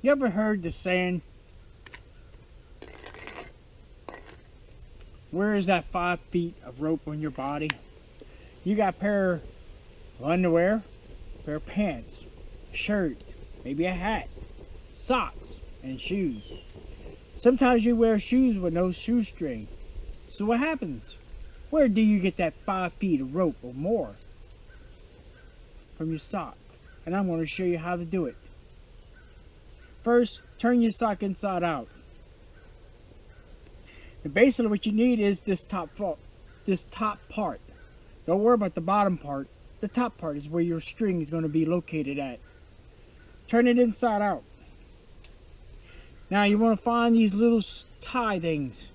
You ever heard the saying, where is that 5 feet of rope on your body? You got a pair of underwear, a pair of pants, a shirt, maybe a hat, socks, and shoes. Sometimes you wear shoes with no shoestring. So what happens? Where do you get that 5 feet of rope or more? From your sock. And I'm going to show you how to do it. First, turn your sock inside out. And basically what you need is this top part. Don't worry about the bottom part. The top part is where your string is going to be located at. Turn it inside out. Now you want to find these little tie things.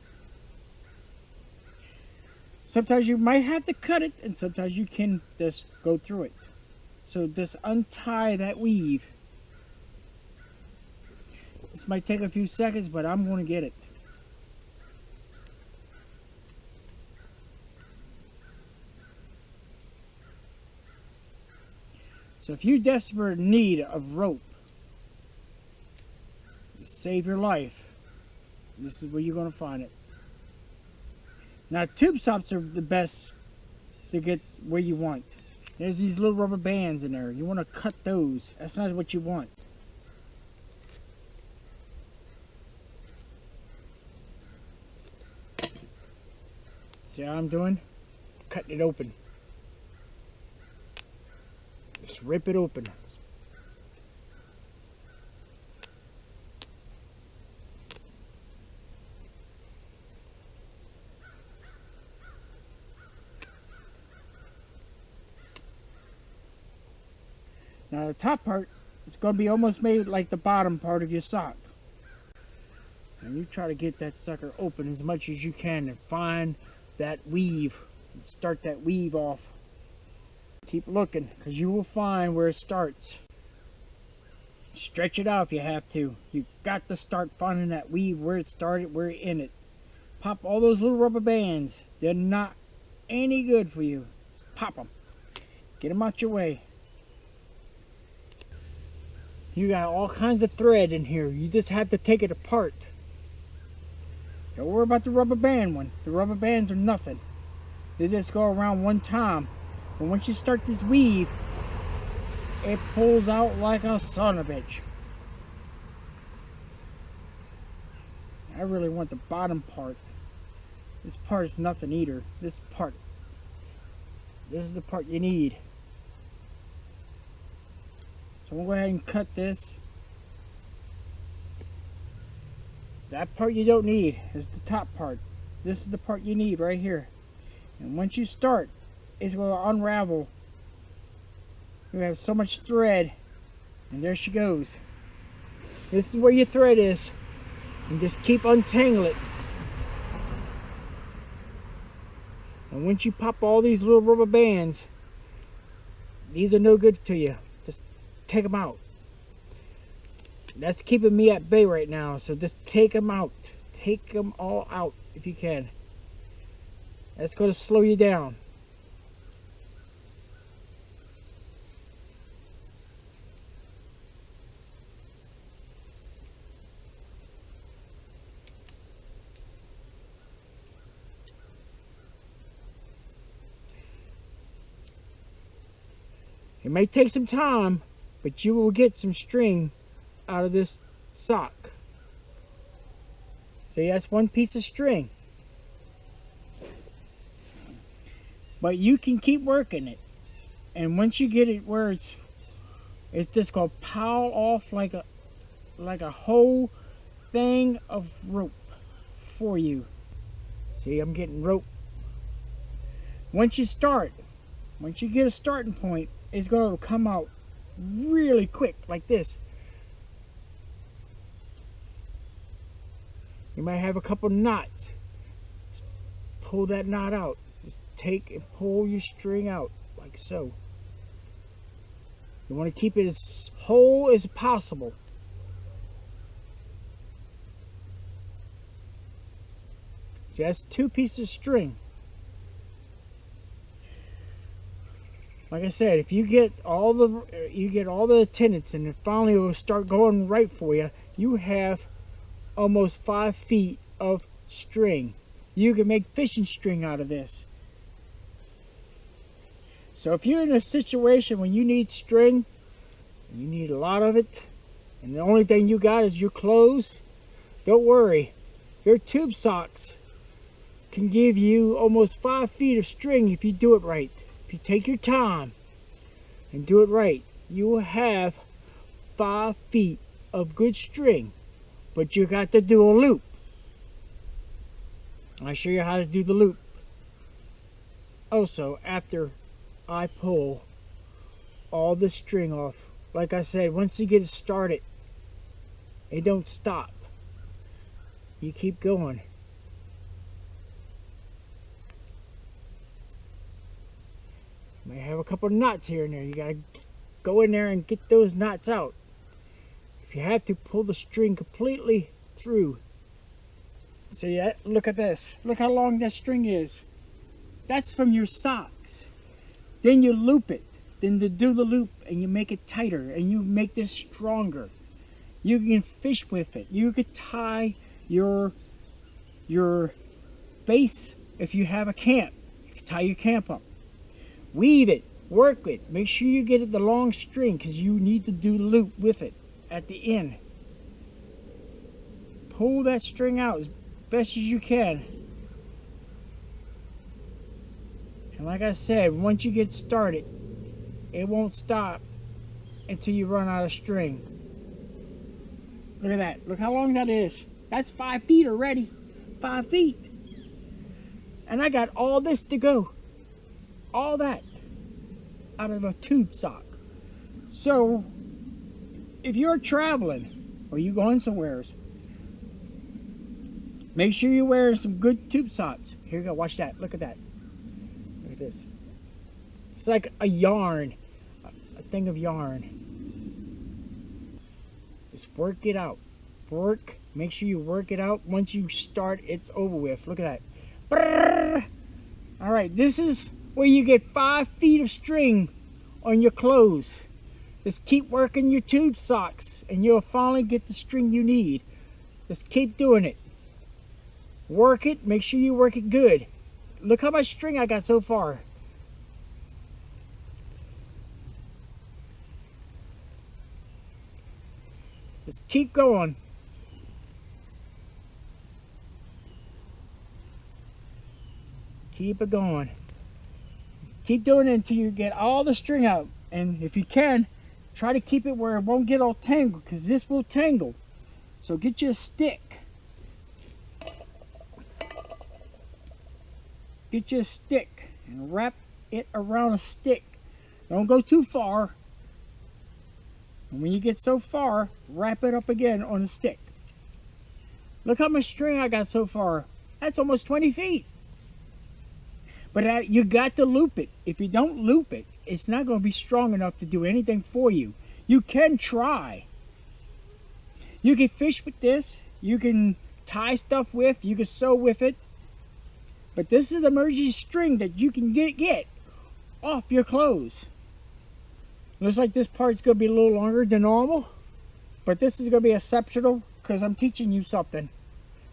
Sometimes you might have to cut it, and sometimes you can just go through it. So just untie that weave. This might take a few seconds, but I'm going to get it. So if you're desperate in need of rope to save your life, this is where you're going to find it. Now tube stops are the best to get where you want. There's these little rubber bands in there. You want to cut those. That's not what you want. See how I'm doing? Cutting it open. Just rip it open. Now the top part is going to be almost made like the bottom part of your sock. And you try to get that sucker open as much as you can and find that weave and start that weave off. Keep looking, because you will find where it starts. Stretch it out if you have to. You've got to start finding that weave where it started, where it ended. Pop all those little rubber bands. They're not any good for you. Just pop them. Get them out your way. You got all kinds of thread in here. You just have to take it apart. Don't worry about the rubber band one. The rubber bands are nothing. They just go around one time. But once you start this weave, it pulls out like a son of a bitch. I really want the bottom part. This part is nothing either. This is the part you need. So I'm going to go ahead and cut this. That part you don't need is the top part. This is the part you need right here. And once you start, it's going to unravel. You have so much thread, and there she goes. This is where your thread is, and just keep untangling it. And once you pop all these little rubber bands, these are no good to you. Just take them out. That's keeping me at bay right now, so just take them out. Take them all out if you can. That's going to slow you down. It may take some time, but you will get some string out of this sock. See, that's one piece of string. But you can keep working it. And once you get it where it's just going to pile off like a whole thing of rope for you. See, I'm getting rope. Once you get a starting point, it's going to come out really quick like this. You might have a couple knots. Just pull that knot out. Just take and pull your string out like so. You want to keep it as whole as possible. See, that's 2 pieces of string. Like I said, if you get all the attendance and it finally will start going right for you, you have almost 5 feet of string. You can make fishing string out of this. So if you're in a situation when you need string, you need a lot of it, and the only thing you got is your clothes, don't worry. Your tube socks can give you almost 5 feet of string if you do it right. If you take your time and do it right, you will have 5 feet of good string. But you got to do a loop. I'll show you how to do the loop. Also, after I pull all the string off, like I said, once you get it started, it don't stop. You keep going. May have a couple of knots here and there. You gotta go in there and get those knots out. If you have to, pull the string completely through. See that? Look at this. Look how long that string is. That's from your socks. Then you loop it. Then you do the loop and you make it tighter and you make this stronger. You can fish with it. You could tie your base if you have a camp. You can tie your camp up. Weave it, work it. Make sure you get it the long string because you need to do the loop with it at the end. Pull that string out as best as you can. And like I said, once you get started, it won't stop until you run out of string. Look at that. Look how long that is. That's 5 feet already. 5 feet. And I got all this to go. All that out of a tube sock. So if you're traveling or you going somewhere, make sure you're wearing some good tube socks. Here you go, watch that. Look at that. Look at this. It's like a yarn, a thing of yarn. Just work it out. Work. Make sure you work it out. Once you start, it's over with. Look at that. All right, this is where you get 5 feet of string on your clothes. Just keep working your tube socks and you'll finally get the string you need. Just keep doing it. Work it. Make sure you work it good. Look how much string I got so far. Just keep going. Keep it going. Keep doing it until you get all the string out. And if you can, try to keep it where it won't get all tangled, because this will tangle. So get you a stick. Get you a stick and wrap it around a stick. Don't go too far. And when you get so far, wrap it up again on a stick. Look how much string I got so far. That's almost 20 feet. But you got to loop it. If you don't loop it, it's not going to be strong enough to do anything for you. You can try. You can fish with this. You can tie stuff with. You can sew with it. But this is emergency string that you can get off your clothes. Looks like this part's going to be a little longer than normal. But this is going to be exceptional because I'm teaching you something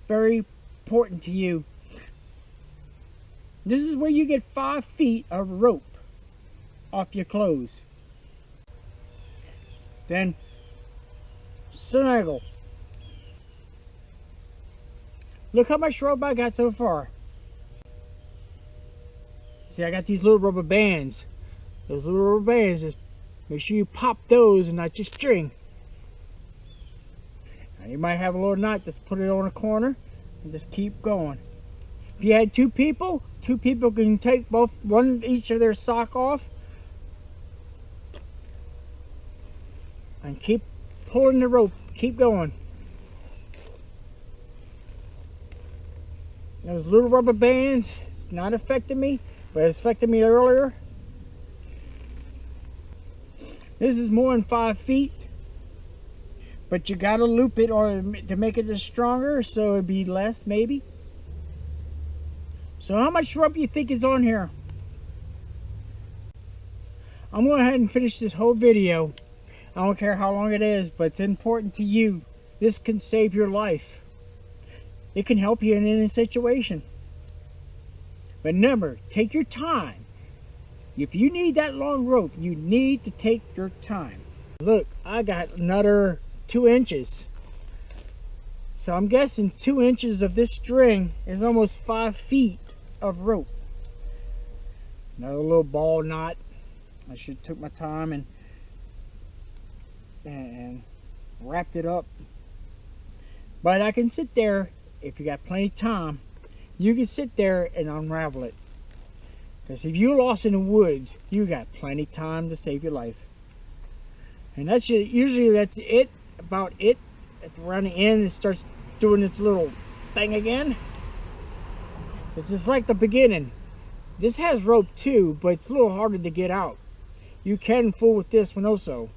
very important to you. This is where you get 5 feet of rope off your clothes. Then snaggle. Look how much rope I got so far. See, I got these little rubber bands. Those little rubber bands, just make sure you pop those and not just string. Now you might have a little knot, just put it on a corner and just keep going. If you had two people can take one each of their sock off and keep pulling the rope. Keep going. Those little rubber bands, it's not affecting me, but it's affected me earlier. This is more than 5 feet, but you gotta loop it or to make it stronger, so it'd be less maybe. So how much rope you think is on here? I'm going to go ahead and finish this whole video. I don't care how long it is, but it's important to you. This can save your life. It can help you in any situation. But remember, take your time. If you need that long rope, you need to take your time. Look, I got another 2 inches. So I'm guessing 2 inches of this string is almost 5 feet of rope. Another little ball knot. I should have took my time and wrapped it up. But I can sit there, if you got plenty of time, you can sit there and unravel it. Because if you're lost in the woods, you got plenty of time to save your life. And that's usually that's it, about it. Around the end, it starts doing this little thing again. It's just like the beginning. This has rope too, but it's a little harder to get out. You can fool with this one also.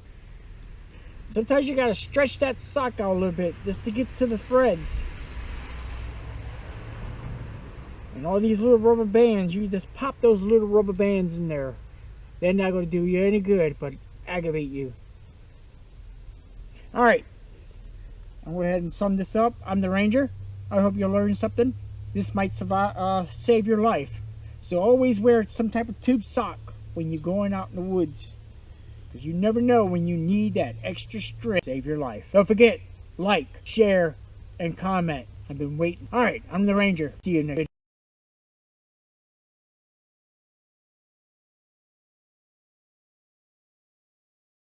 Sometimes you gotta stretch that sock out a little bit just to get to the threads. And all these little rubber bands, you just pop those little rubber bands in there. They're not gonna do you any good, but aggravate you. Alright, I'll go ahead and sum this up. I'm the Ranger. I hope you learned something. This might save your life. So always wear some type of tube sock when you're going out in the woods. Because you never know when you need that extra strength to save your life. Don't forget, like, share, and comment. I've been waiting. Alright, I'm the Ranger. See you in the next video.